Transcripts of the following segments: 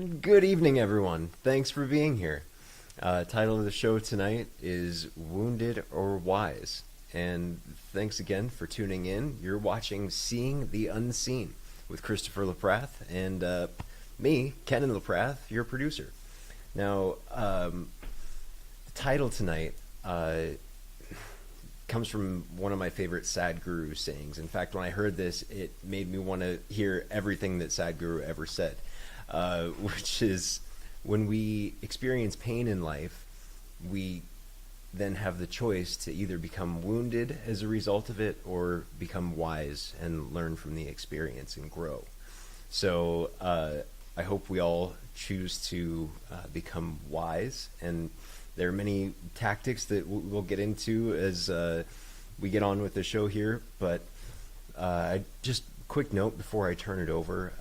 And good evening, everyone. Thanks for being here. Title of the show tonight is Wounded or Wise. And thanks again for tuning in. You're watching Seeing the Unseen with Christopher Laprath and me, Kenan Laprath, your producer. Now, the title tonight comes from one of my favorite Sadhguru sayings. In fact, when I heard this, it made me want to hear everything that Sadhguru ever said, which is when we experience pain in life, we then have the choice to either become wounded as a result of it or become wise and learn from the experience and grow. So I hope we all choose to become wise, and there are many tactics that we'll get into as we get on with the show here, but just quick note before I turn it over.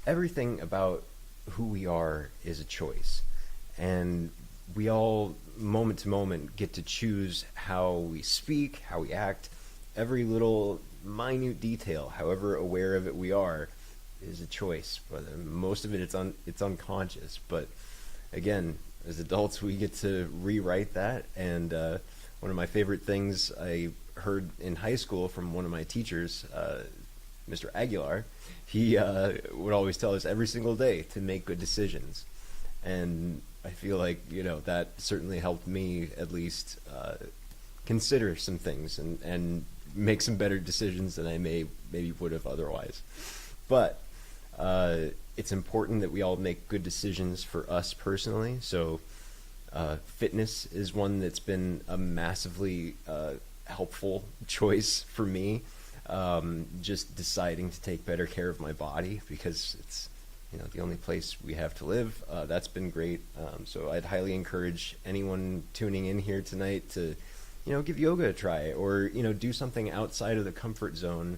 Everything about who we are is a choice, and we all, moment to moment, get to choose how we speak, how we act. Every little minute detail, however aware of it we are, is a choice. But most of it, it's unconscious. But again, as adults, we get to rewrite that. And one of my favorite things I heard in high school from one of my teachers, Mr. Aguilar, he would always tell us every single day to make good decisions. And I feel like, that certainly helped me at least consider some things and make some better decisions than I maybe would have otherwise. But it's important that we all make good decisions for us personally. So fitness is one that's been a massively helpful choice for me. Just deciding to take better care of my body because it's the only place we have to live. That's been great. So I'd highly encourage anyone tuning in here tonight to give yoga a try, or do something outside of the comfort zone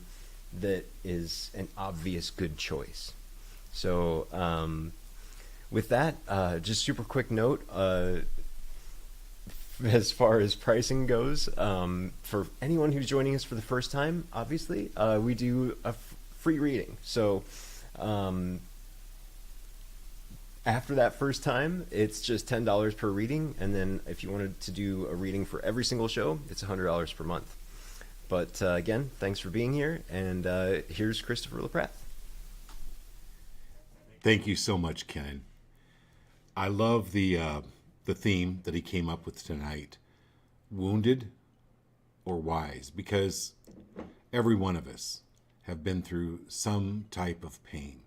that is an obvious good choice. So with that, just super quick note, as far as pricing goes, for anyone who's joining us for the first time, obviously, we do a free reading. So after that first time, it's just $10 per reading. And then if you wanted to do a reading for every single show, it's $100 per month. But again, thanks for being here. And here's Christopher Laprath. Thank you so much, Ken. I love the theme that he came up with tonight, wounded or wise, because every one of us have been through some type of pain.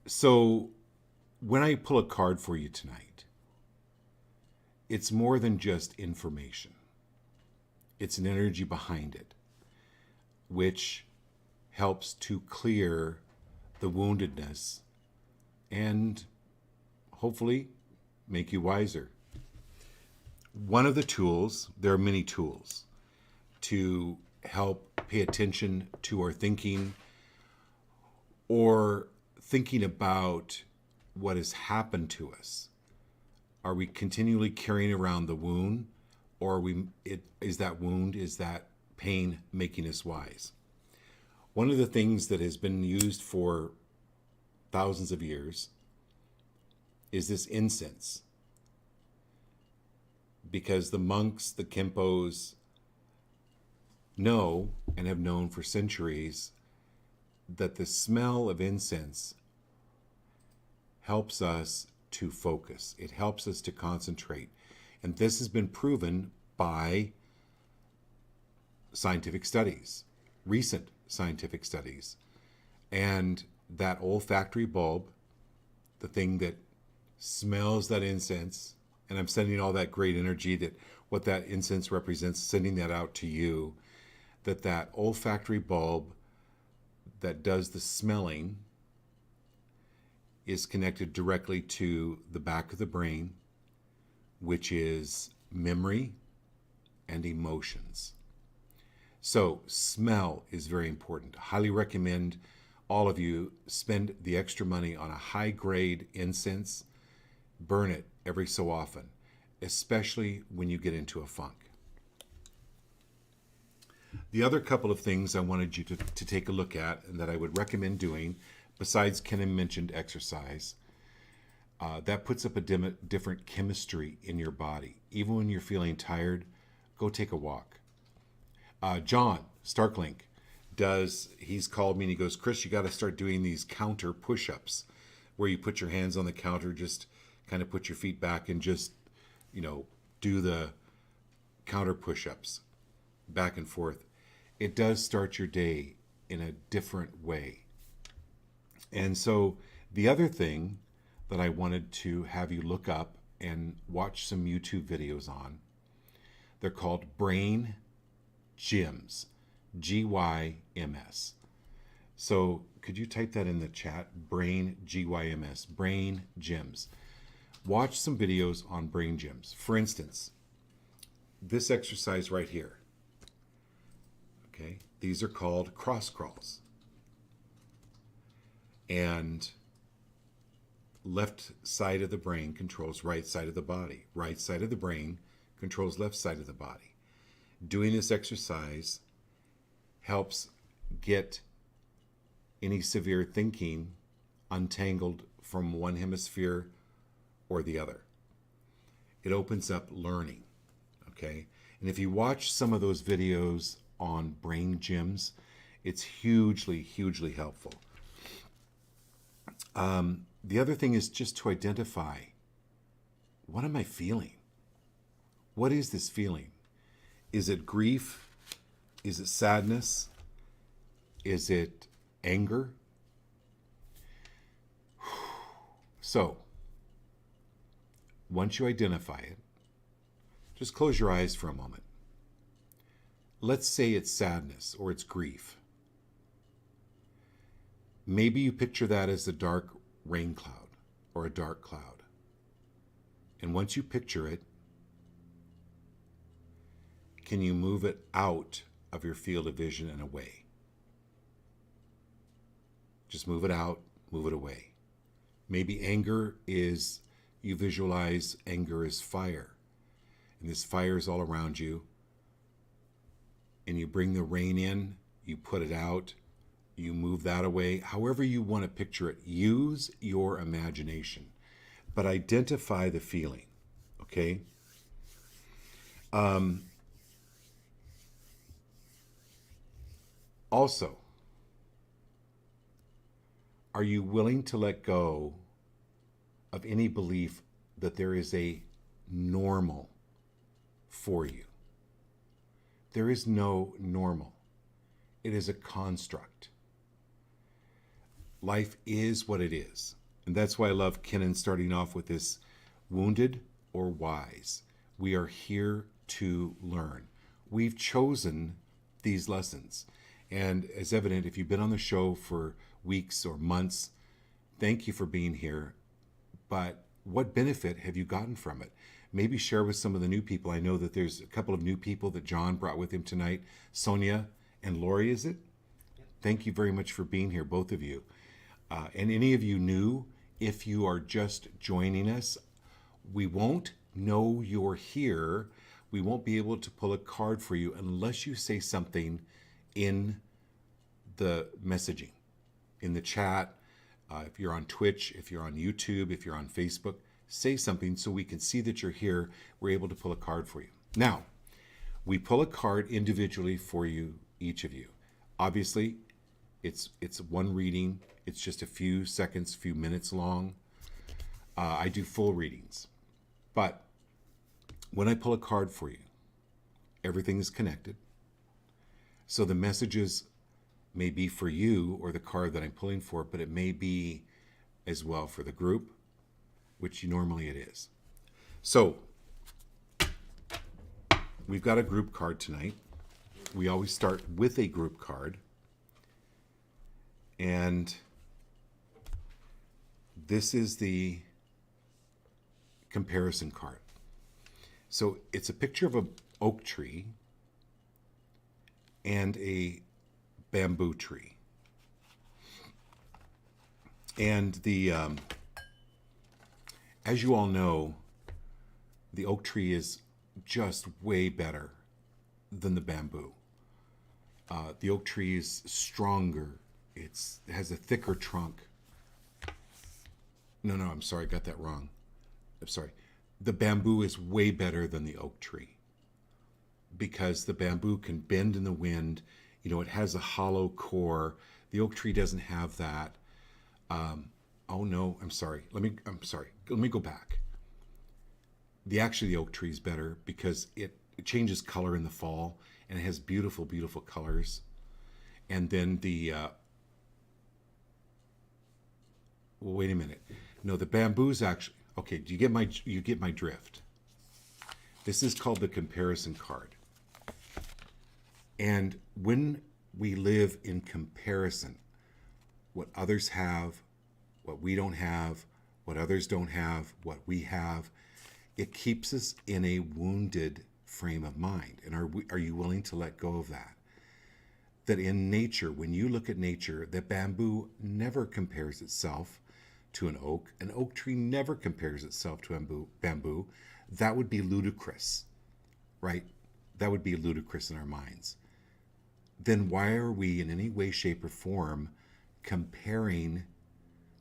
So when I pull a card for you tonight, it's more than just information. It's an energy behind it, which helps to clear the woundedness and hopefully make you wiser. One of the tools, there are many tools, to help pay attention to our thinking or thinking about what has happened to us. Are we continually carrying around the wound, or is that pain making us wise? One of the things that has been used for thousands of years is this incense, because the monks, the Khenpos, know and have known for centuries that the smell of incense helps us to focus. It helps us to concentrate. And this has been proven by scientific studies, recent scientific studies. And that olfactory bulb, the thing that smells that incense, and I'm sending all that great energy, that what that incense represents, sending that out to you, that olfactory bulb that does the smelling is connected directly to the back of the brain, which is memory and emotions. So smell is very important. I highly recommend all of you spend the extra money on a high-grade incense. Burn it every so often, especially when you get into a funk. The other couple of things I wanted you to take a look at and that I would recommend doing besides Ken mentioned exercise, that puts up a different chemistry in your body. Even when you're feeling tired, go take a walk. John Starklink he's called me and he goes, Chris, you got to start doing these counter push-ups where you put your hands on the counter, just kind of put your feet back and just, do the counter push-ups back and forth. It does start your day in a different way. And so the other thing that I wanted to have you look up and watch some YouTube videos on, they're called Brain Gyms, GYMS. So could you type that in the chat? Brain GYMS, Brain Gyms. Watch some videos on brain gyms. For instance, this exercise right here. Okay, these are called cross crawls. And left side of the brain controls right side of the body. Right side of the brain controls left side of the body. Doing this exercise helps get any severe thinking untangled from one hemisphere or the other. It opens up learning, okay? And if you watch some of those videos on brain gyms, it's hugely, hugely helpful. The other thing is just to identify, what am I feeling? What is this feeling? Is it grief? Is it sadness? Is it anger? So, once you identify it, just close your eyes for a moment. Let's say it's sadness or it's grief. Maybe you picture that as a dark rain cloud or a dark cloud. And once you picture it, can you move it out of your field of vision and away? Just move it out, move it away. Maybe anger is, you visualize anger as fire. And this fire is all around you. And you bring the rain in, you put it out, you move that away. However you want to picture it, use your imagination. But identify the feeling, okay? Also, are you willing to let go of any belief that there is a normal for you? There is no normal. It is a construct. Life is what it is. And that's why I love Kennan starting off with this, wounded or wise. We are here to learn. We've chosen these lessons. And as evident, if you've been on the show for weeks or months, thank you for being here. But what benefit have you gotten from it? Maybe share with some of the new people. I know that there's a couple of new people that John brought with him tonight. Sonia and Lori, is it? Yep. Thank you very much for being here, both of you. And any of you new, if you are just joining us, we won't know you're here. We won't be able to pull a card for you unless you say something in the messaging, in the chat. If you're on Twitch, if you're on YouTube, if you're on Facebook, say something so we can see that you're here. We're able to pull a card for you. Now, we pull a card individually for you, each of you. Obviously, it's one reading. It's just a few seconds, few minutes long. I do full readings. But when I pull a card for you, everything is connected. So the messages may be for you or the card that I'm pulling for, but it may be as well for the group, which normally it is. So we've got a group card tonight. We always start with a group card. And this is the comparison card. So it's a picture of an oak tree and a bamboo tree. And the as you all know, the oak tree is just way better than the bamboo. The oak tree is stronger. It has a thicker trunk. No, I'm sorry, I got that wrong. I'm sorry. The bamboo is way better than the oak tree because the bamboo can bend in the wind. You know, it has a hollow core. The oak tree doesn't have that. Oh no, I'm sorry. I'm sorry. Let me go back. The oak tree is better because it changes color in the fall and it has beautiful, beautiful colors. And then well, wait a minute. No, the bamboo's actually okay. Do you get my drift? This is called the comparison card. And when we live in comparison, what others have, what we don't have, what others don't have, what we have, it keeps us in a wounded frame of mind. And are you willing to let go of that? That in nature, when you look at nature, the bamboo never compares itself to an oak. An oak tree never compares itself to bamboo. That would be ludicrous, right? That would be ludicrous in our minds. Then why are we in any way, shape, or form comparing?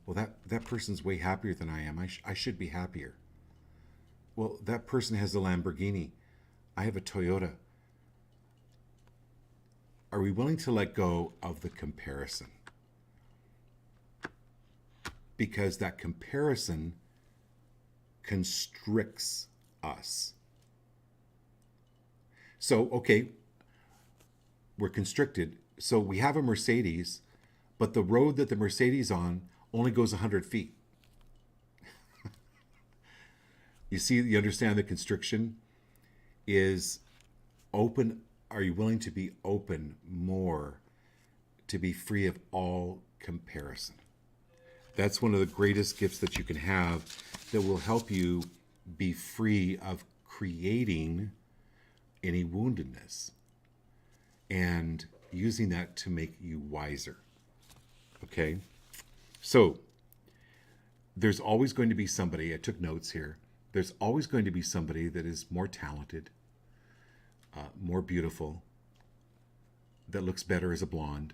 Well, that person's way happier than I am. I should be happier. Well, that person has a Lamborghini. I have a Toyota. Are we willing to let go of the comparison? Because that comparison constricts us. So, okay, we're constricted. So we have a Mercedes, but the road that the Mercedes on only goes 100 feet. You understand the constriction is open. Are you willing to be open more to be free of all comparison? That's one of the greatest gifts that you can have that will help you be free of creating any woundedness and using that to make you wiser. Okay? So, there's always going to be somebody, I took notes here, there's always going to be somebody that is more talented, more beautiful, that looks better as a blonde.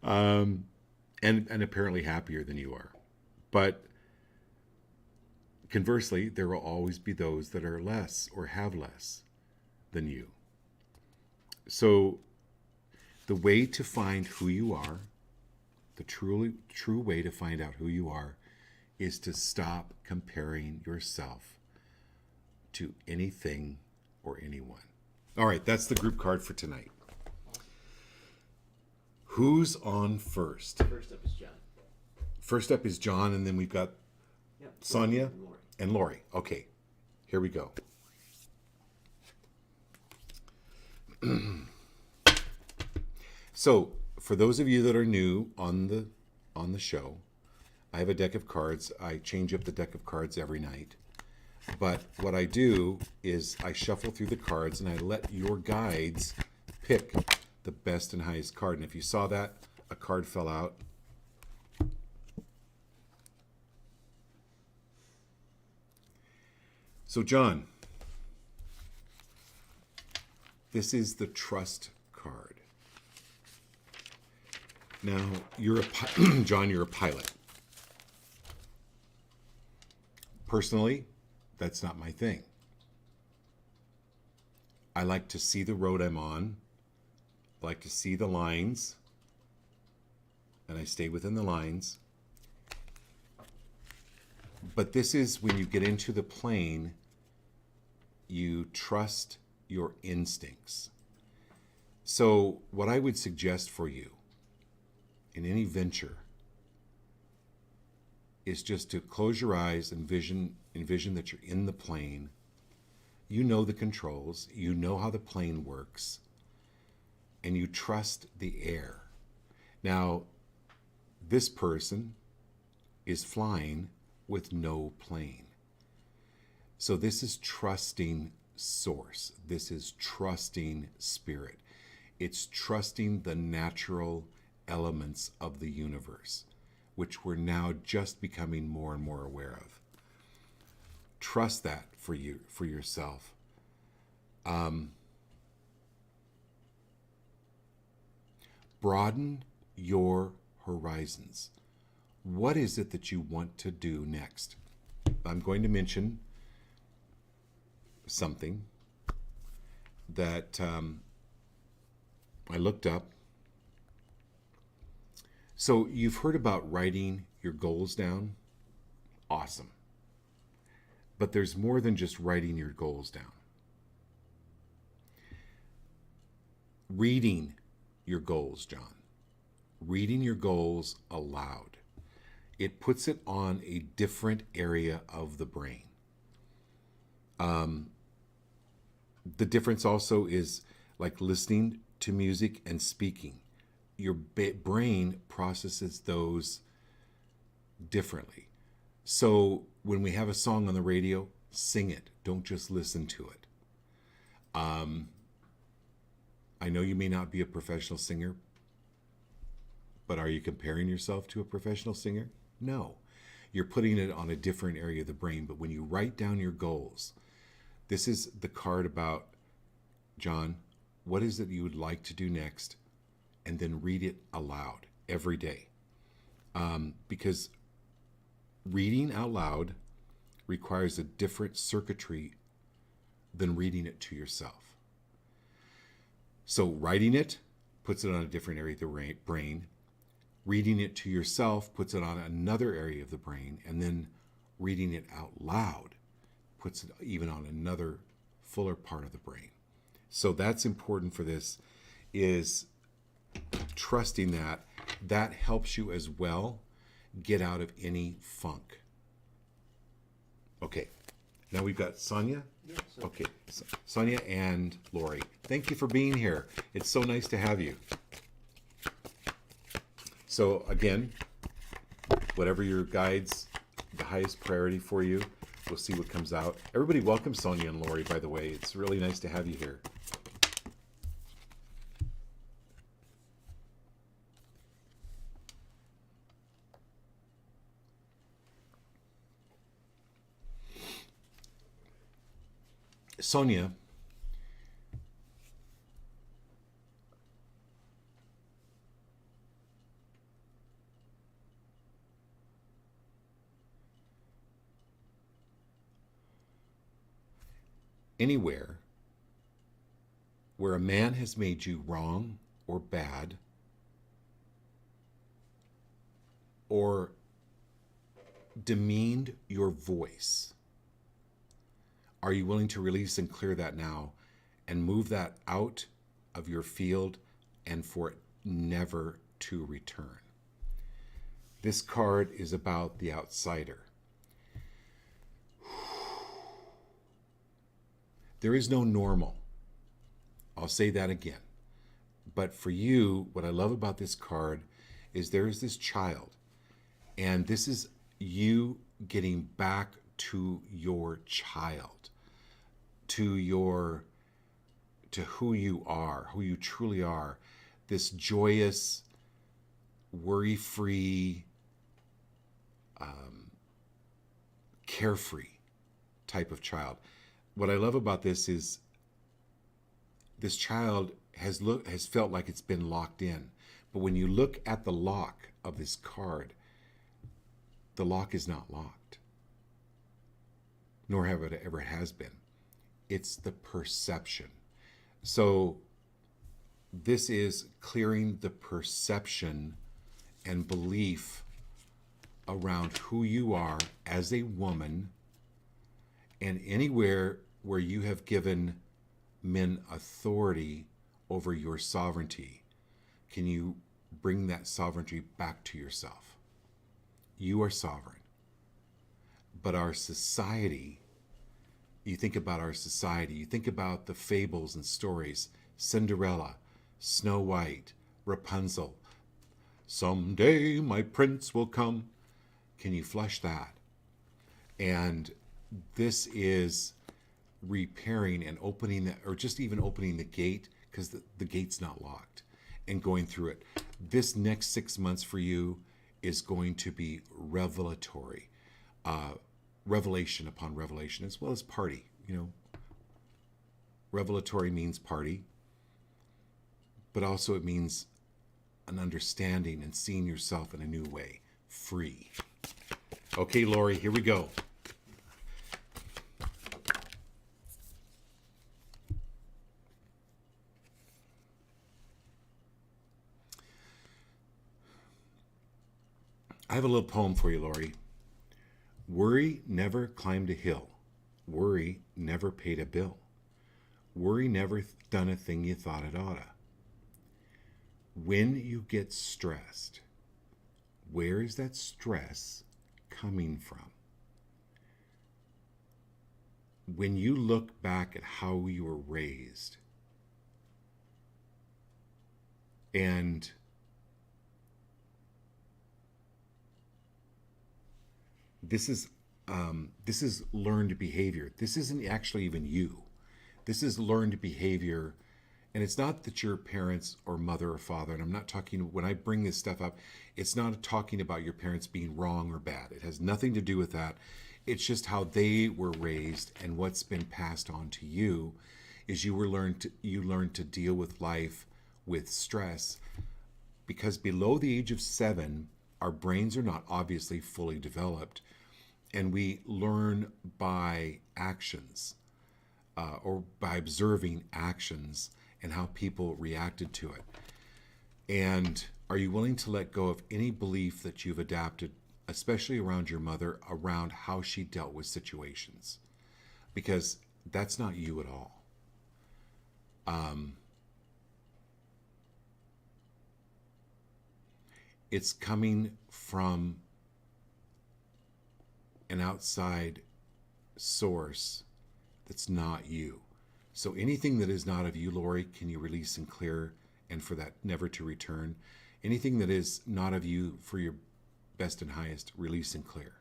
And apparently happier than you are. But conversely, there will always be those that are less or have less than you. So the way to find who you are, the true way to find out who you are, is to stop comparing yourself to anything or anyone. All right, that's the group card for tonight. Who's on first? First up is John. First up is John, and then we've got Sonia and Lori. Okay, here we go. So, for those of you that are new on the show, I have a deck of cards. I change up the deck of cards every night. But what I do is I shuffle through the cards and I let your guides pick the best and highest card. And if you saw that, a card fell out. So John, this is the trust card. Now, John, you're a pilot. Personally, that's not my thing. I like to see the road I'm on. I like to see the lines. And I stay within the lines. But this is when you get into the plane, you trust your instincts. So what I would suggest for you in any venture is just to close your eyes and envision that you're in the plane. You know the controls, you know how the plane works, and you trust the air. Now, this person is flying with no plane. So this is trusting source. This is trusting spirit. It's trusting the natural elements of the universe, which we're now just becoming more and more aware of. Trust that for you, for yourself. Broaden your horizons. What is it that you want to do next? I'm going to mention something that I looked up. So you've heard about writing your goals down. Awesome. But there's more than just writing your goals down. Reading your goals, John. Reading your goals aloud. It puts it on a different area of the brain. The difference also is like listening to music and speaking. Your brain processes those differently. So when we have a song on the radio, sing it. Don't just listen to it. I know you may not be a professional singer, but are you comparing yourself to a professional singer? No. You're putting it on a different area of the brain. But when you write down your goals, this is the card about, John, what is it you would like to do next? And then read it aloud every day. Because reading out loud requires a different circuitry than reading it to yourself. So writing it puts it on a different area of the brain. Reading it to yourself puts it on another area of the brain. And then reading it out loud puts it even on another fuller part of the brain. So that's important for this, is trusting that helps you as well get out of any funk. Okay, now we've got Sonia. Yes, sir. Okay, Sonia and Lori, thank you for being here. It's so nice to have you. So again, whatever your guide's the highest priority for you, we'll see what comes out. Everybody welcome Sonia and Lori, by the way. It's really nice to have you here. Sonia, anywhere where a man has made you wrong or bad, or demeaned your voice, are you willing to release and clear that now and move that out of your field and for it never to return? This card is about the outsider. There is no normal. I'll say that again. But for you, what I love about this card is there is this child, and this is you getting back to your child, to who you are, who you truly are, this joyous, worry-free, carefree type of child. What I love about this is this child has felt like it's been locked in. But when you look at the lock of this card, the lock is not locked, nor have it ever has been. It's the perception. So this is clearing the perception and belief around who you are as a woman, and anywhere where you have given men authority over your sovereignty, can you bring that sovereignty back to yourself? You are sovereign. But our society, you think about our society, you think about the fables and stories, Cinderella, Snow White, Rapunzel. Someday my prince will come. Can you flush that? And this is repairing and opening the, or just even opening the gate, because the gate's not locked, and going through it. This next 6 months for you is going to be revelatory, revelation upon revelation, as well as party. You know, revelatory means party, but also it means an understanding and seeing yourself in a new way. Free. Okay, Lori, here we go. I have a little poem for you, Lori. Worry never climbed a hill. Worry never paid a bill. Worry never done a thing you thought it oughta. When you get stressed, where is that stress coming from? When you look back at how you were raised, and this is learned behavior. This isn't actually even you. This is learned behavior, and it's not that your parents or mother or father, and I'm not talking, when I bring this stuff up, it's not talking about your parents being wrong or bad. It has nothing to do with that. It's just how they were raised, and what's been passed on to you is you learned to deal with life with stress, because below the age of 7, our brains are not obviously fully developed. And we learn by actions, or by observing actions and how people reacted to it. And are you willing to let go of any belief that you've adapted, especially around your mother, around how she dealt with situations? Because that's not you at all. It's coming from an outside source that's not you. So anything that is not of you, Lori, can you release and clear, and for that never to return? Anything that is not of you, for your best and highest, release and clear.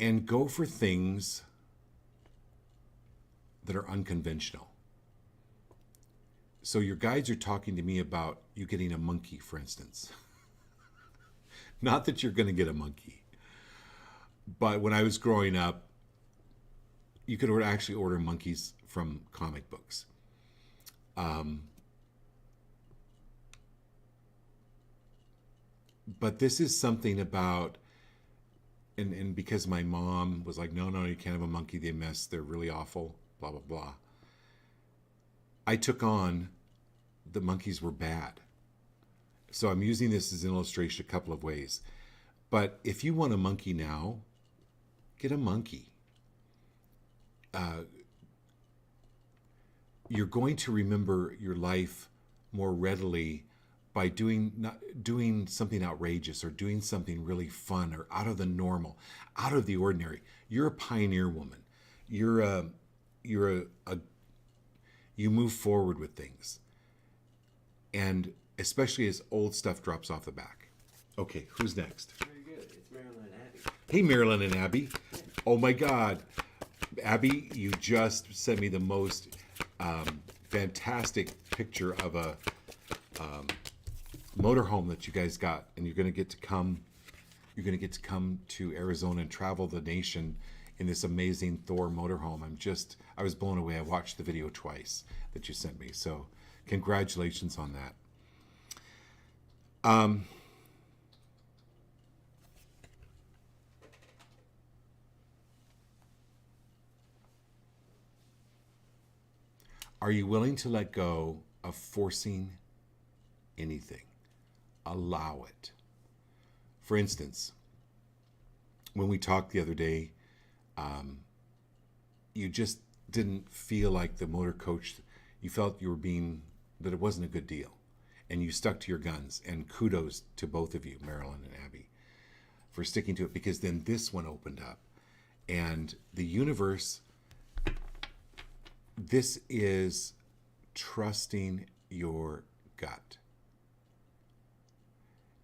And go for things that are unconventional. So your guides are talking to me about you getting a monkey, for instance. Not that you're going to get a monkey. But when I was growing up, you could actually order monkeys from comic books. But this is something about, and because my mom was like, no, you can't have a monkey, they mess, they're really awful, blah, blah, blah. I took on the monkeys were bad. So I'm using this as an illustration a couple of ways. But if you want a monkey now, get a monkey. You're going to remember your life more readily by doing something outrageous, or doing something really fun, or out of the normal, out of the ordinary. You're a pioneer woman. You move forward with things. And especially as old stuff drops off the back. Okay, who's next? Very good. It's Marilyn and Abby. Hey, Marilyn and Abby. Oh my God. Abby, you just sent me the most fantastic picture of a motorhome that you guys got, and you're going to get to come to Arizona and travel the nation in this amazing Thor motorhome. I was blown away. I watched the video twice that you sent me. So congratulations on that. Are you willing to let go of forcing anything? Allow it. For instance, when we talked the other day, you just didn't feel like the motor coach, you felt that it wasn't a good deal. And you stuck to your guns. And kudos to both of you, Marilyn and Abby, for sticking to it, because then this one opened up. And the universe, this is trusting your gut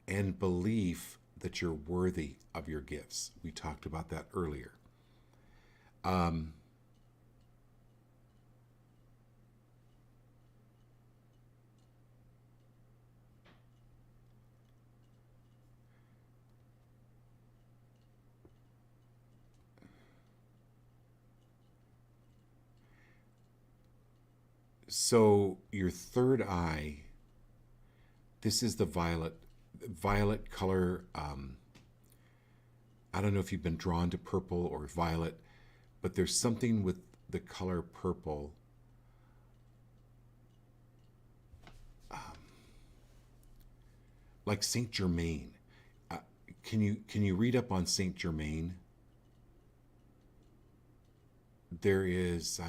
and belief that you're worthy of your gifts. We talked about that earlier. So your third eye, this is the violet color. I don't know if you've been drawn to purple or violet, but there's something with the color purple. Like Saint Germain. Can you read up on Saint Germain? There is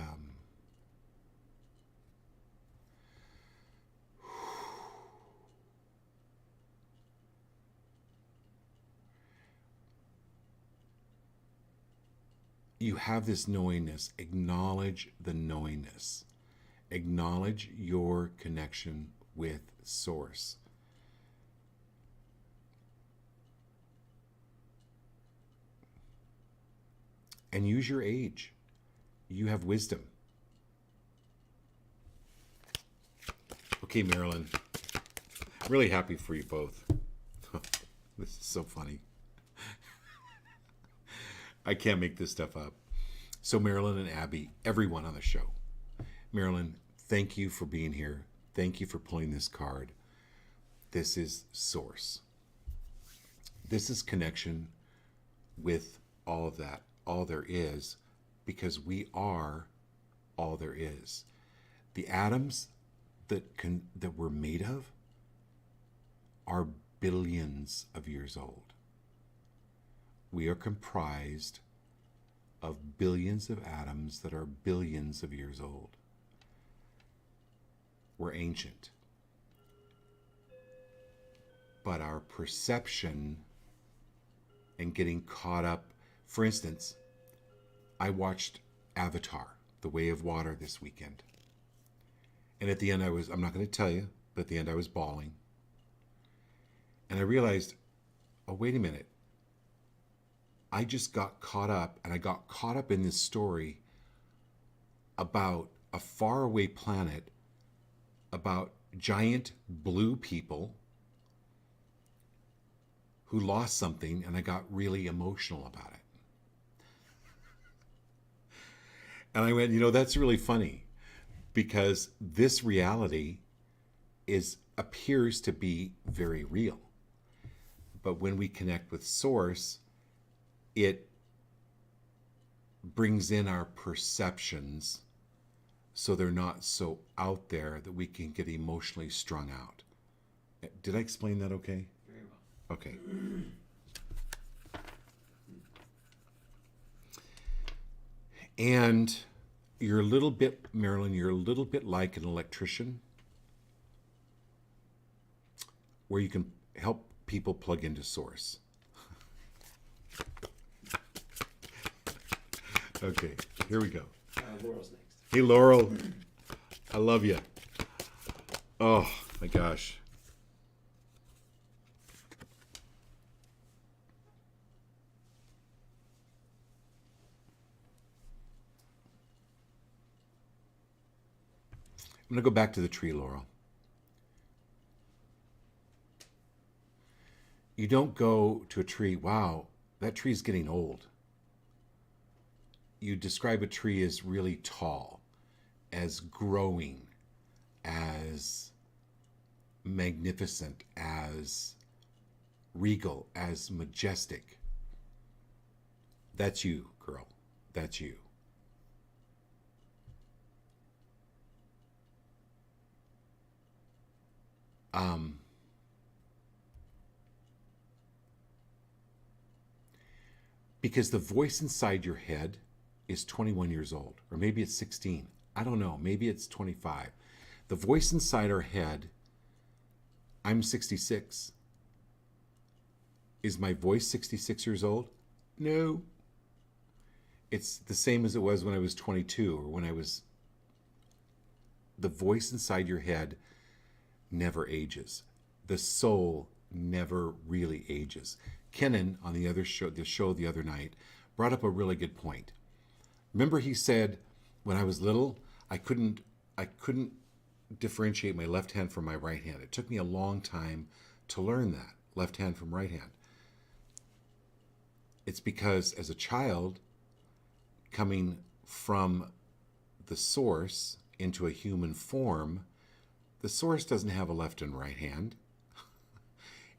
you have this knowingness. Acknowledge the knowingness. Acknowledge your connection with Source. And use your age. You have wisdom. Okay, Marilyn. I'm really happy for you both. This is so funny. I can't make this stuff up. So Marilyn and Abby, everyone on the show. Marilyn, thank you for being here. Thank you for pulling this card. This is Source. This is connection with all of that, all there is, because we are all there is. The atoms that we're made of are billions of years old. We are comprised of billions of atoms that are billions of years old. We're ancient. But our perception and getting caught up, for instance, I watched Avatar, The Way of Water this weekend. And at the end I'm not going to tell you, but at the end I was bawling. And I realized, oh, wait a minute. I just got caught up, and I got caught up in this story about a faraway planet, about giant blue people who lost something, and I got really emotional about it. And I went, that's really funny, because this reality appears to be very real. But when we connect with Source, it brings in our perceptions so they're not so out there that we can get emotionally strung out. Did I explain that okay? Very well. Okay. And you're a little bit, Marilyn, you're a little bit like an electrician where you can help people plug into Source. Okay, here we go. Laurel's next. Hey, Laurel. I love you. Oh, my gosh. I'm going to go back to the tree, Laurel. You don't go to a tree, wow, that tree's getting old. You describe a tree as really tall, as growing, as magnificent, as regal, as majestic. That's you, girl. That's you. Because the voice inside your head is 21 years old, or maybe it's 16. I don't know. Maybe it's 25. The voice inside our head, I'm 66. Is my voice 66 years old? No. It's the same as it was when I was 22 or when I was... The voice inside your head never ages. The soul never really ages. Kenan, on the show the other night, brought up a really good point. Remember he said, when I was little, I couldn't differentiate my left hand from my right hand. It took me a long time to learn that, left hand from right hand. It's because as a child, coming from the Source into a human form, the source doesn't have a left and right hand.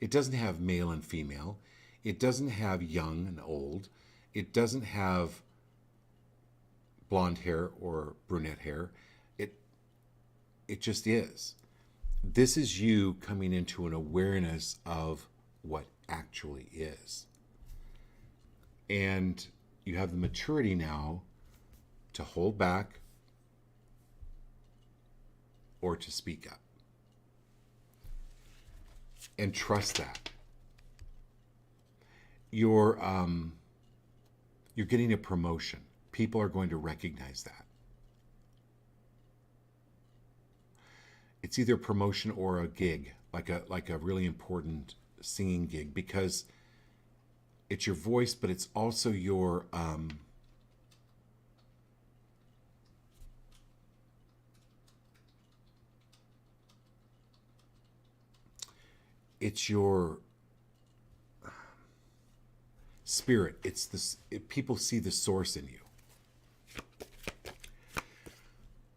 It doesn't have male and female. It doesn't have young and old. It doesn't have blonde hair or brunette hair. It just is. This is you coming into an awareness of what actually is. And you have the maturity now to hold back or to speak up. And trust that. You're getting a promotion. People are going to recognize that. It's either a promotion or a gig, like a really important singing gig, because it's your voice, but it's also your it's your spirit. It's this. People see the source in you.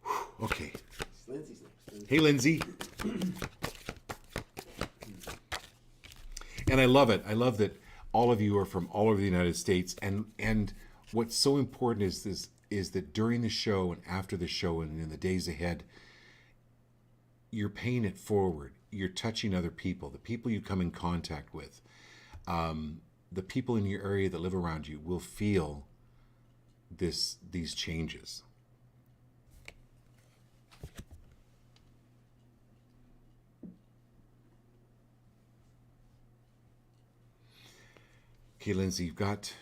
Whew, okay. It's Lindsay's next. Hey, Lindsay. And I love it. I love that all of you are from all over the United States. And what's so important is that during the show and after the show and in the days ahead, you're paying it forward. You're touching other people, the people you come in contact with, the people in your area that live around you will feel these changes. Okay, Lindsay, you've got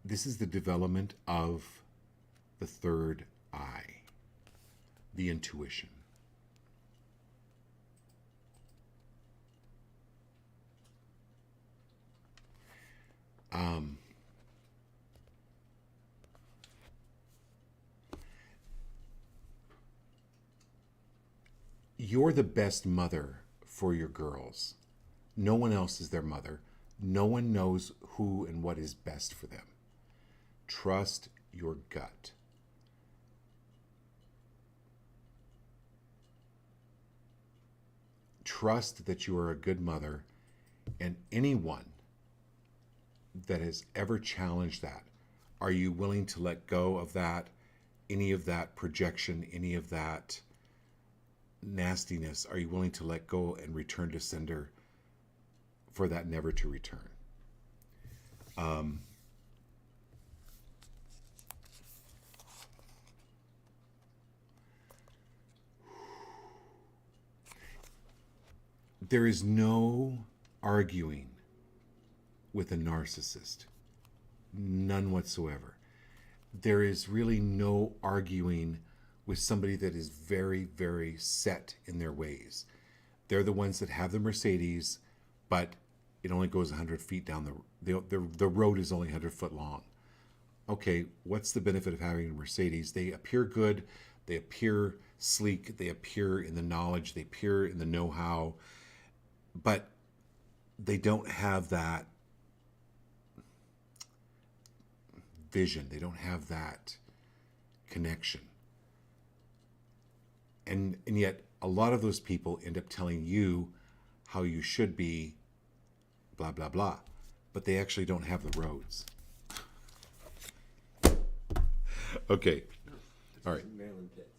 this is the development of the third eye, the intuition. You're the best mother for your girls. No one else is their mother. No one knows who and what is best for them. Trust your gut. Trust that you are a good mother, and anyone that has ever challenged that, are you willing to let go of that, any of that projection, any of that nastiness? Are you willing to let go and return to sender for that never to return? There is no arguing with a narcissist. None whatsoever. There is really no arguing with somebody that is very, very set in their ways. They're the ones that have the Mercedes, but it only goes 100 feet down the road is only 100 foot long. Okay, what's the benefit of having a Mercedes? They appear good, they appear sleek, they appear in the knowledge, they appear in the know-how, but they don't have that vision. They don't have that connection. And yet a lot of those people end up telling you how you should be, blah, blah, blah. But they actually don't have the roads. Okay. All right. Marilyn Pitts.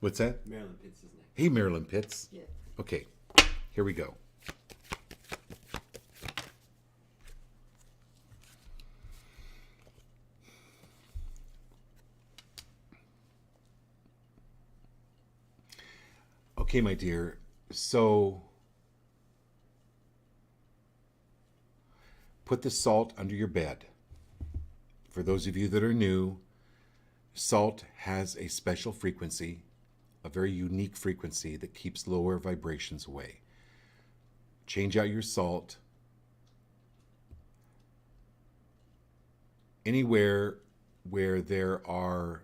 What's that? Marilyn Pitts is next. Hey, Marilyn Pitts. Yeah. Okay. Here we go. Okay, my dear. So put the salt under your bed. For those of you that are new, salt has a special frequency, a very unique frequency that keeps lower vibrations away. Change out your salt. Anywhere where there are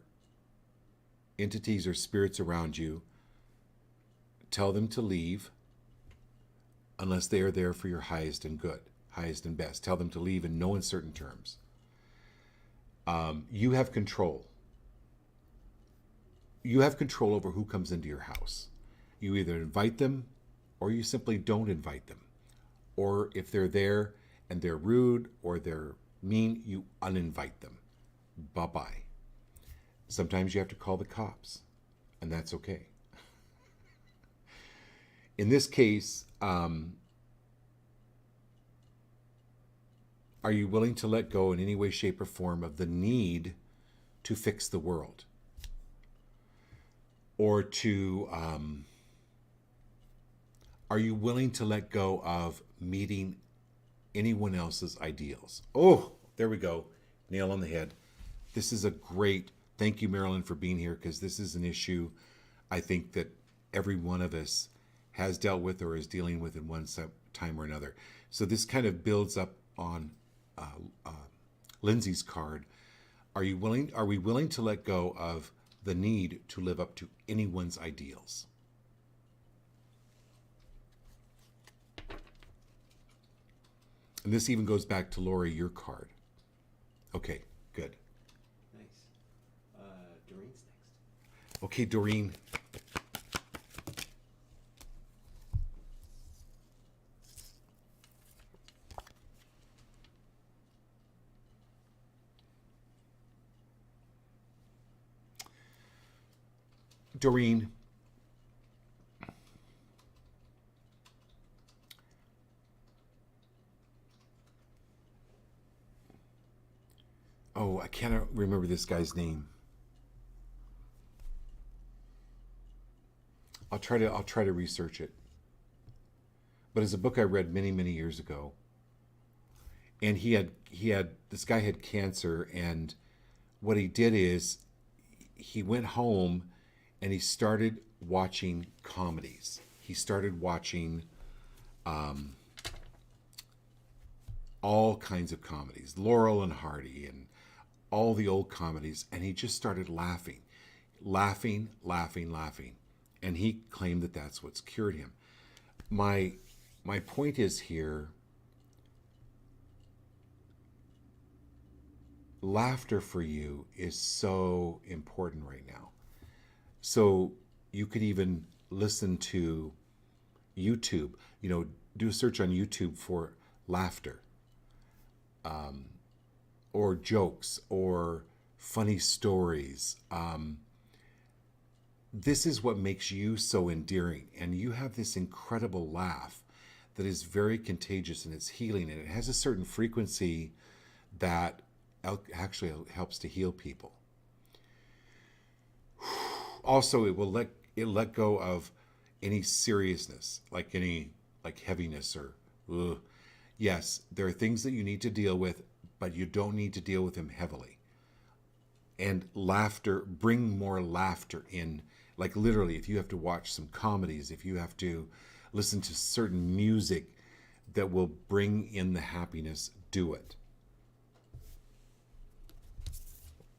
entities or spirits around you, tell them to leave unless they are there for your highest and good, highest and best. Tell them to leave in no uncertain terms. You have control. You have control over who comes into your house. You either invite them or you simply don't invite them. Or if they're there and they're rude or they're mean, you uninvite them. Bye-bye. Sometimes you have to call the cops, and that's okay. In this case, are you willing to let go in any way, shape, or form of the need to fix the world? Or to, are you willing to let go of meeting anyone else's ideals? Oh, there we go. Nail on the head. This is a great, thank you, Marilyn, for being here, because this is an issue I think that every one of us has dealt with or is dealing with in one time or another. So this kind of builds up on Lindsay's card. Are we willing to let go of the need to live up to anyone's ideals? And this even goes back to Lori, your card. Okay, good. Nice. Doreen's next. Okay, Doreen. Doreen, oh, I cannot remember this guy's name. I'll try to research it. But it's a book I read many, many years ago. And this guy had cancer, and what he did is he went home and he started watching comedies. He started watching all kinds of comedies, Laurel and Hardy and all the old comedies, and he just started laughing. And he claimed that that's what's cured him. My point is here, laughter for you is so important right now. So you could even listen to YouTube, do a search on YouTube for laughter, or jokes or funny stories. This is what makes you so endearing. And you have this incredible laugh that is very contagious, and it's healing, and it has a certain frequency that actually helps to heal people. Also, it will let go of any seriousness, like heaviness or ugh. Yes, there are things that you need to deal with, but you don't need to deal with them heavily. And laughter, bring more laughter in. Like literally, if you have to watch some comedies, if you have to listen to certain music that will bring in the happiness, do it.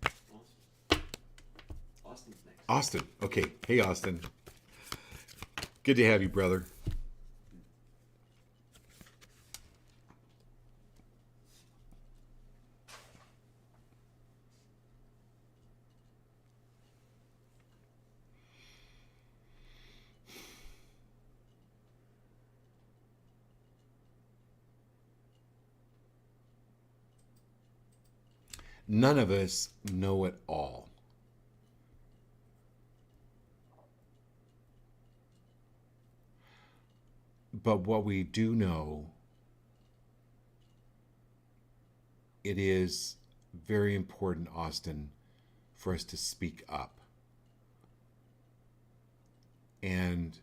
Awesome. Austin's next. Austin. Okay. Hey, Austin. Good to have you, brother. None of us know it all. But what we do know, it is very important, Austin, for us to speak up. And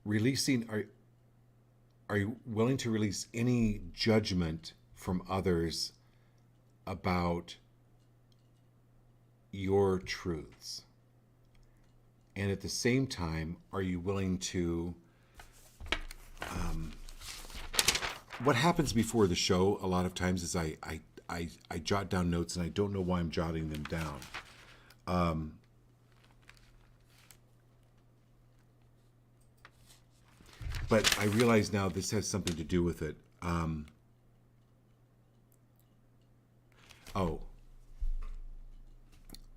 releasing, are you willing to release any judgment from others about your truths? And at the same time, are you willing to, what happens before the show a lot of times is I I jot down notes, and I don't know why I'm jotting them down. But I realize now this has something to do with it. Oh,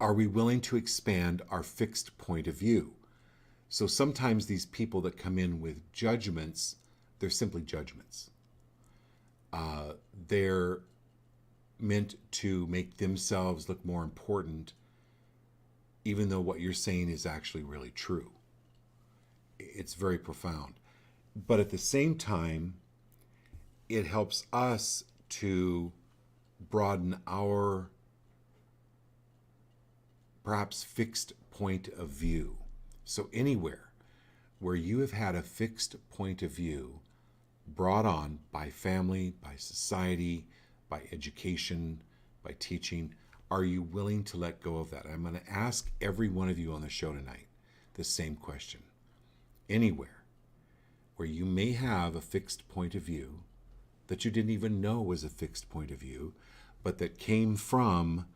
are we willing to expand our fixed point of view? So sometimes these people that come in with judgments, they're simply judgments. They're meant to make themselves look more important, even though what you're saying is actually really true. It's very profound. But at the same time, it helps us to broaden our perhaps fixed point of view. So anywhere where you have had a fixed point of view brought on by family, by society, by education, by teaching, are you willing to let go of that? I'm going to ask every one of you on the show tonight the same question. Anywhere where you may have a fixed point of view that you didn't even know was a fixed point of view, but that came from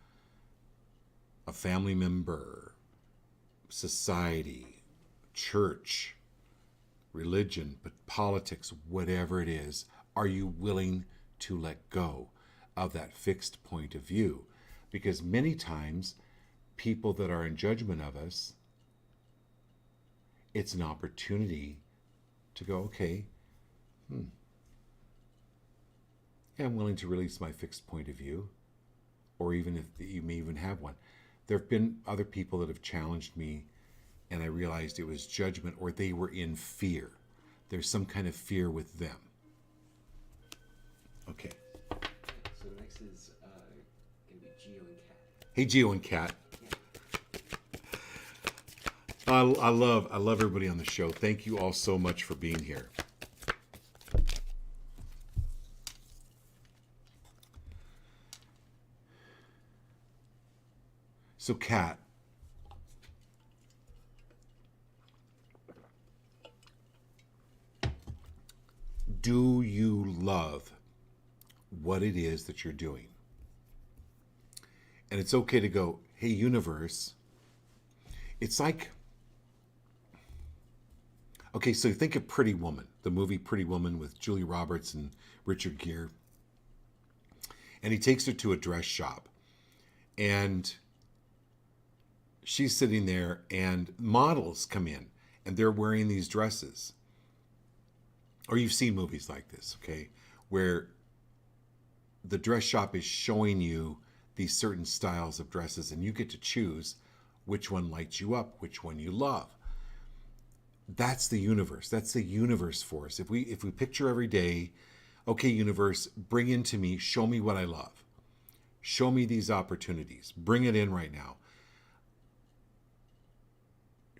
a family member, society, church, religion, but politics, whatever it is, are you willing to let go of that fixed point of view? Because many times, people that are in judgment of us, it's an opportunity to go, okay, yeah, I'm willing to release my fixed point of view, or even if you may even have one. There have been other people that have challenged me, and I realized it was judgment, or they were in fear. There's some kind of fear with them. Okay. So next is going to be Geo and Kat. Hey, Geo and Kat. I love everybody on the show. Thank you all so much for being here. So, Kat, do you love what it is that you're doing? And it's okay to go, hey, universe. It's like, okay, so think of Pretty Woman, the movie Pretty Woman with Julia Roberts and Richard Gere. And he takes her to a dress shop. And she's sitting there, and models come in, and they're wearing these dresses. Or you've seen movies like this, okay, where the dress shop is showing you these certain styles of dresses, and you get to choose which one lights you up, which one you love. That's the universe. That's the universe for us. If we picture every day, okay, universe, bring into me, show me what I love. Show me these opportunities. Bring it in right now.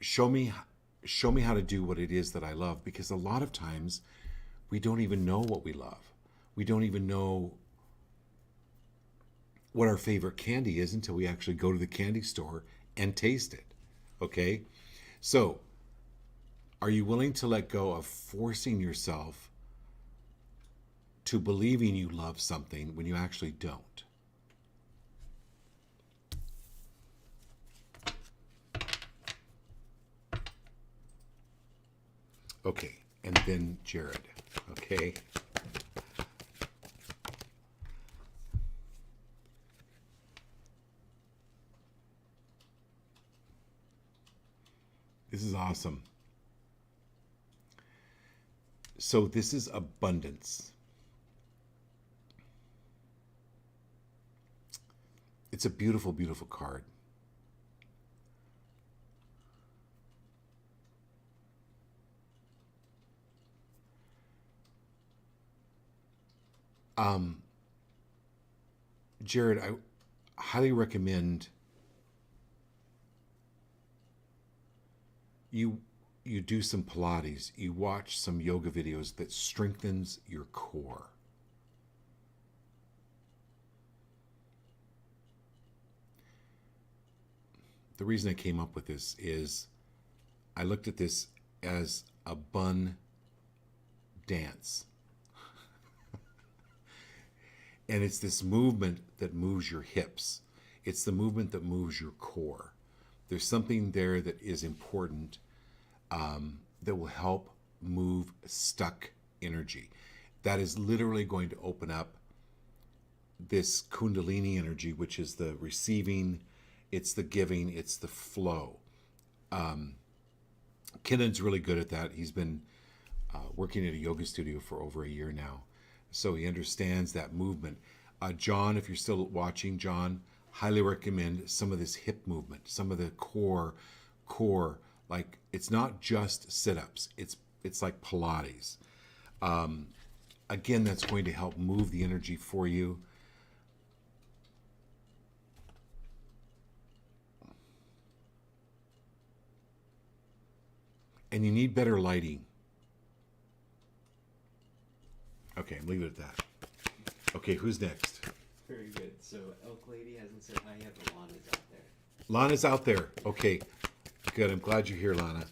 Show me how to do what it is that I love, because a lot of times we don't even know what we love. We don't even know what our favorite candy is until we actually go to the candy store and taste it. Okay? So, are you willing to let go of forcing yourself to believing you love something when you actually don't? Okay, and then Jared. Okay. This is awesome. So this is abundance. It's a beautiful, beautiful card. Jared, I highly recommend you do some Pilates, you watch some yoga videos that strengthens your core. The reason I came up with this is I looked at this as a bun dance. And it's this movement that moves your hips. It's the movement that moves your core. There's something there that is important, that will help move stuck energy. That is literally going to open up this Kundalini energy, which is the receiving, it's the giving, it's the flow. Kennan's really good at that. He's been working at a yoga studio for over a year now, so he understands that movement. John, if you're still watching, John, highly recommend some of this hip movement, some of the core. Like, it's not just sit-ups. It's like Pilates. Again, that's going to help move the energy for you. And you need better lighting. Okay, I'm leaving it at that. Okay, who's next? Very good. So Elk Lady hasn't said hi yet, but Lana's out there. Lana's out there. Okay, good. I'm glad you're here, Lana.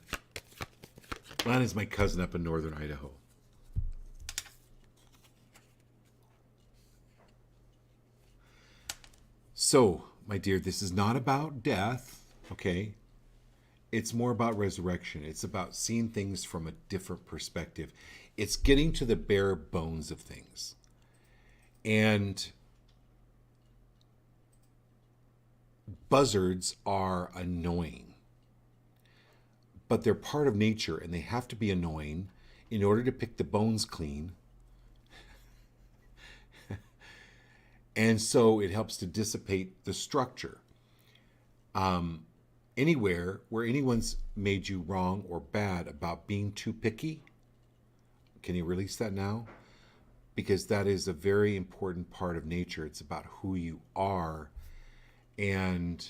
Lana's my cousin up in northern Idaho. So, my dear, this is not about death, okay? It's more about resurrection. It's about seeing things from a different perspective. It's getting to the bare bones of things. And buzzards are annoying, but they're part of nature, and they have to be annoying in order to pick the bones clean. And so it helps to dissipate the structure. Anywhere where anyone's made you wrong or bad about being too picky, can you release that now? Because that is a very important part of nature. It's about who you are, and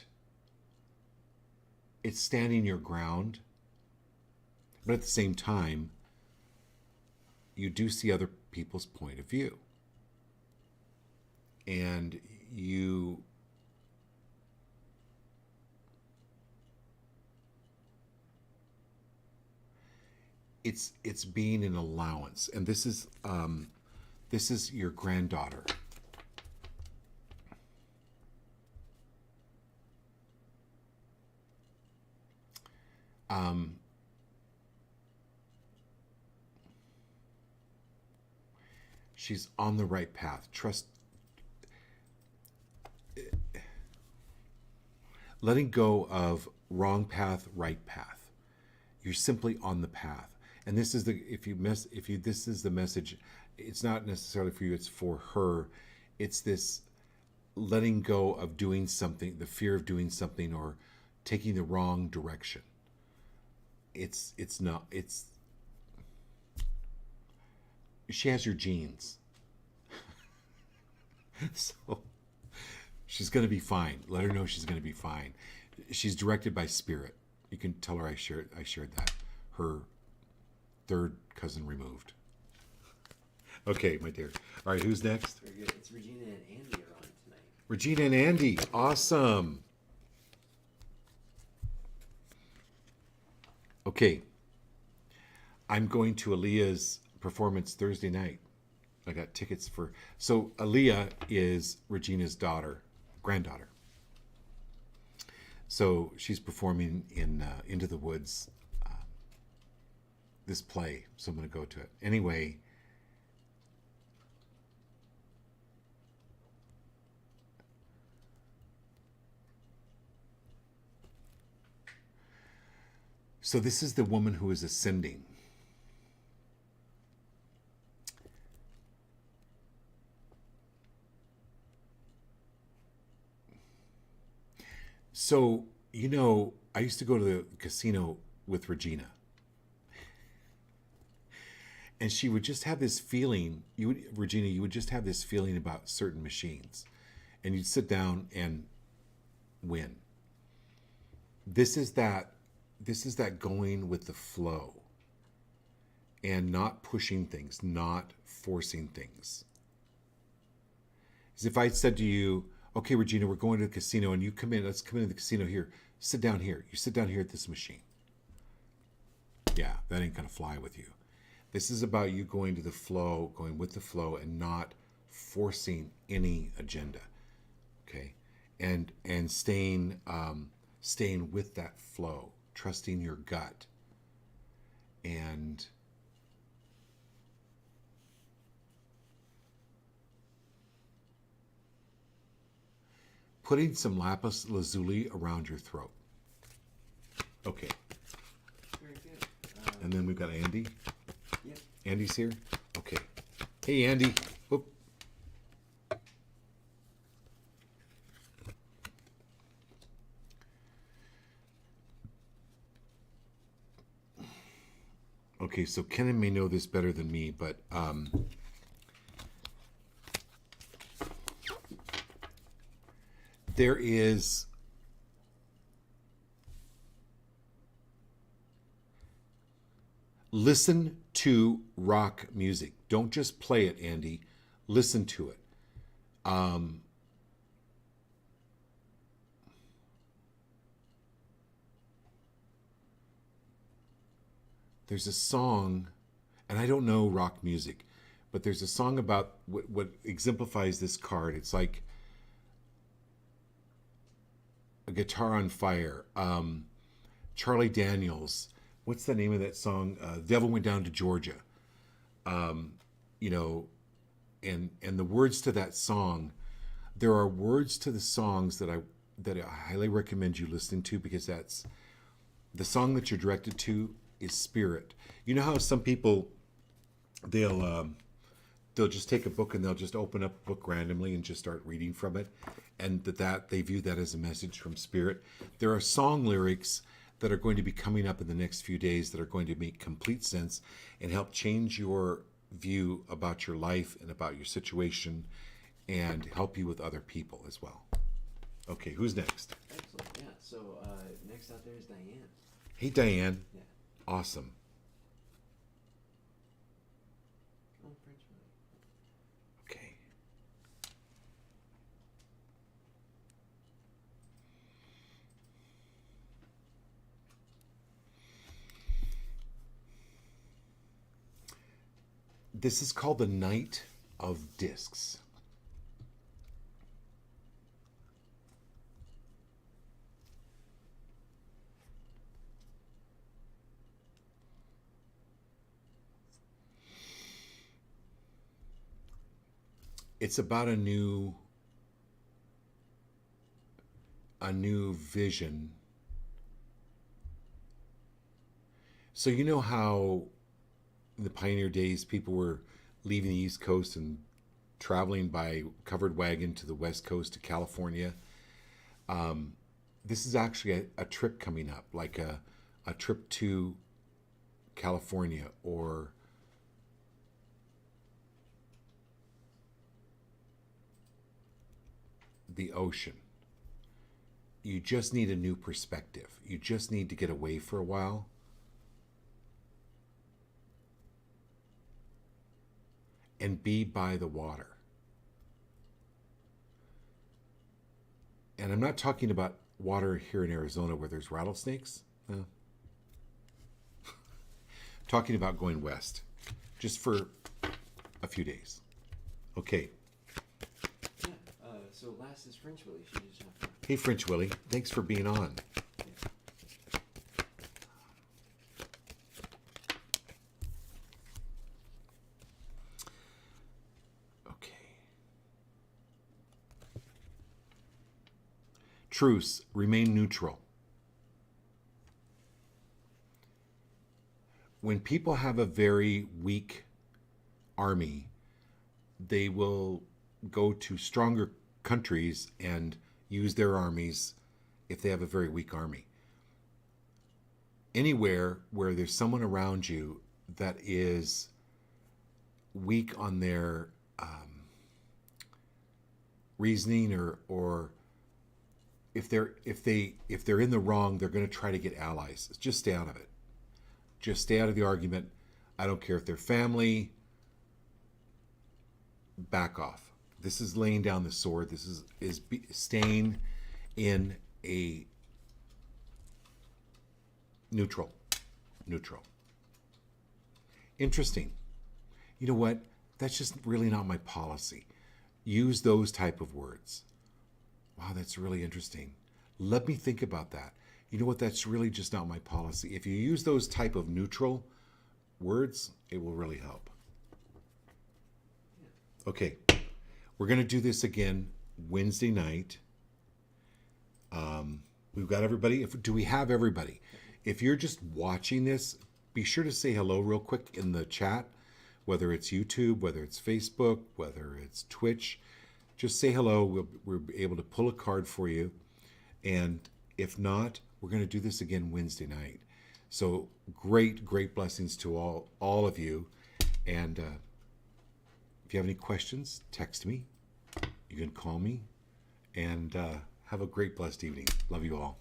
it's standing your ground. But at the same time, you do see other people's point of view. And it's being an allowance. And this is your granddaughter. She's on the right path. Trust. Letting go of wrong path, right path. You're simply on the path. And this is this is the message. It's not necessarily for you, it's for her. It's this letting go of doing something, the fear of doing something or taking the wrong direction. She has your genes. So she's going to be fine. Let her know she's going to be fine. She's directed by spirit. You can tell her I shared that. Her third cousin removed. Okay, my dear. All right, who's next? Very good. It's Regina and Andy are on tonight. Regina and Andy. Awesome. Okay. I'm going to Aaliyah's performance Thursday night. I got tickets for... So Aaliyah is Regina's granddaughter. So she's performing in Into the Woods, this play. So I'm going to go to it. Anyway... So this is the woman who is ascending. So, I used to go to the casino with Regina. And she would just have this feeling, Regina, you would just have this feeling about certain machines. And you'd sit down and win. This is that going with the flow and not pushing things, not forcing things. As if I said to you, okay, Regina, we're going to the casino and you come in, let's come into the casino here. Sit down here. You sit down here at this machine. Yeah, that ain't going to fly with you. This is about you going to the flow, going with the flow and not forcing any agenda. Okay, and staying with that flow, trusting your gut, and putting some lapis lazuli around your throat. Okay, Very good. and then we've got Andy. Yep. Andy's here. Okay. Hey, Andy. Whoop. Okay, so Kenan may know this better than me, but there is listen to rock music. Don't just play it, Andy. Listen to it. There's a song, and I don't know rock music, but there's a song about what exemplifies this card. It's like a guitar on fire. Charlie Daniels. What's the name of that song? Devil Went Down to Georgia. You know, and the words to that song. There are words to the songs that I highly recommend you listening to, because that's the song that you're directed to is spirit. You know how some people they'll just take a book and they'll just open up a book randomly and just start reading from it, and that they view that as a message from spirit. There are song lyrics that are going to be coming up in the next few days that are going to make complete sense and help change your view about your life and about your situation, and help you with other people as well. Okay, who's next? Excellent. Yeah. So next out there is Diane. Hey, Diane. Yeah. Awesome. Oh, French money. Okay. This is called the Knight of Discs. It's about a new vision. So you know how in the pioneer days people were leaving the East Coast and traveling by covered wagon to the West Coast to California. This is actually a trip coming up, like a trip to California or the ocean. You just need a new perspective. You just need to get away for a while. And be by the water. And I'm not talking about water here in Arizona where there's rattlesnakes. No. I'm talking about going west, just for a few days. Okay. Yeah. So last is French Willie. She just jumped on. Hey, French Willie. Thanks for being on. Truce, remain neutral. When people have a very weak army, they will go to stronger countries and use their armies if they have a very weak army. Anywhere where there's someone around you that is weak on their reasoning, or if they're in the wrong, they're going to try to get allies. Just stay out of it. Just stay out of the argument. I don't care if they're family. Back off. This is laying down the sword. This is staying in a neutral. Interesting. You know what? That's just really not my policy. use those type of words. Wow, that's really interesting. Let me think about that. You know what? That's really just not my policy. If you use those type of neutral words, it will really help. Okay, we're going to do this again Wednesday night. We've got everybody. Do we have everybody? If you're just watching this, be sure to say hello real quick in the chat, whether it's YouTube, whether it's Facebook, whether it's Twitch. Just say hello. We'll be able to pull a card for you. And if not, we're going to do this again Wednesday night. So great blessings to all of you. And if you have any questions, text me. You can call me. And have a great, blessed evening. Love you all.